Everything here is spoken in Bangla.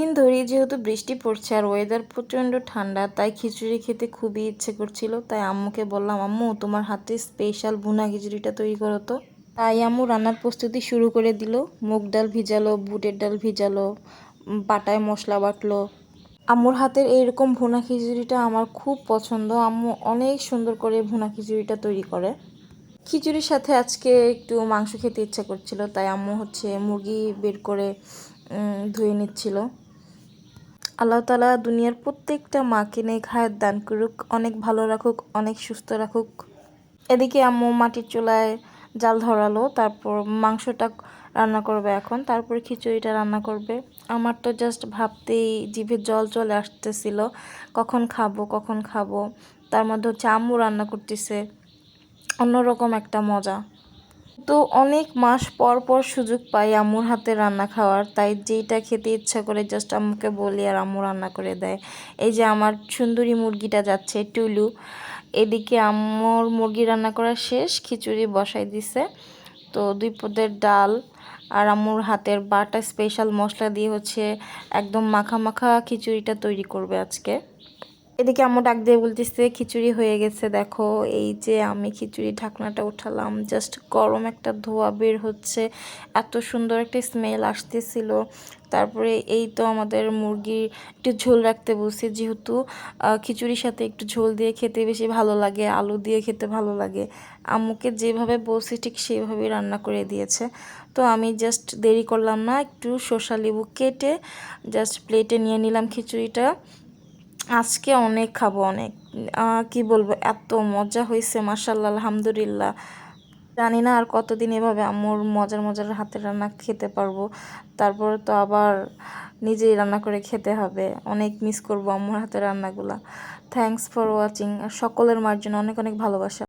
দিন ধরেই যেহেতু বৃষ্টি পড়ছে আর ওয়েদার প্রচণ্ড ঠান্ডা, তাই খিচুড়ি খেতে খুবই ইচ্ছে করছিল। তাই আম্মুকে বললাম, আম্মু তোমার হাতে স্পেশাল ভুনা খিচুড়িটা তৈরি করো তো। তাই আম্মু রান্নার প্রস্তুতি শুরু করে দিল। মুগ ডাল ভিজালো, বুটের ডাল ভিজালো, বাটায় মশলা বাটলো। আম্মুর হাতের এইরকম ভুনা খিচুড়িটা আমার খুব পছন্দ। আম্মু অনেক সুন্দর করে ভুনা খিচুড়িটা তৈরি করে। খিচুড়ির সাথে আজকে একটু মাংস খেতে ইচ্ছা করছিল, তাই আম্মু মুরগি বের করে ধুয়ে নিচ্ছিল। আল্লাহ তাআলা দুনিয়ার প্রত্যেকটা মাকে নেক হায়াত দান করুক, অনেক ভালো রাখুক, অনেক সুস্থ রাখুক। এদিকে আম্মু মাটির চুলায় জাল ধরালো, তারপর মাংসটা রান্না করবে এখন, তারপরে খিচুড়িটা রান্না করবে। আমার তো জাস্ট ভাবতেই জিভে জল চলে আসতেছিল, কখন খাবো কখন খাবো। তার মধ্যে আম্মু রান্না করতেছে, অন্যরকম একটা মজা। তো অনেক মাস পর পর সুযোগ পাই আম্মুর হাতে রান্না খাওয়ার, তাই যেইটা খেতে ইচ্ছা করে জাস্ট আম্মুকে বলি আর আম্মু রান্না করে দেয়। এই যে আমার সুন্দরী মুরগিটা যাচ্ছে টুলু, এদিকে আম্মুর মুরগি রান্না করা শেষ, খিচুড়ি বসাই দিছে। তো 2 পদের ডাল আর আম্মুর হাতের বাটা স্পেশাল মশলা দিয়ে একদম মাখা মাখা খিচুড়িটা তৈরি করবে আজকে। এদিকে আম্মু ডাক দিয়ে বলতেছে খিচুড়ি হয়ে গেছে দেখো। এই যে আমি খিচুড়ি ঢাকনাটা উঠালাম, জাস্ট গরম একটা ধোঁয়া বের হচ্ছে, এত সুন্দর একটা স্মেল আসতেছিল। তারপরে এই তো আমাদের মুরগির একটু ঝোল রাখতে বলছি, যেহেতু খিচুড়ির সাথে একটু ঝোল দিয়ে খেতে বেশি ভালো লাগে, আলু দিয়ে খেতে ভালো লাগে। আম্মুকে যেভাবে বলছি ঠিক সেইভাবেই রান্না করে দিয়েছে। তো আমি জাস্ট দেরি করলাম না, একটু শসা লেবু কেটে জাস্ট প্লেটে নিয়ে নিলাম খিচুড়িটা। আজকে অনেক খাবো, অনেক কি বলবো, এত মজা হয়েছে মাশাআল্লাহ, আলহামদুলিল্লাহ। জানি না আর কতদিন এভাবে আম্মুর মজার মজার হাতের রান্না খেতে পারবো। তারপরে তো আবার নিজেই রান্না করে খেতে হবে। অনেক মিস করবো আম্মুর হাতের রান্নাগুলা। Thanks for watching. আর সকলের মার জন্য অনেক অনেক ভালোবাসা।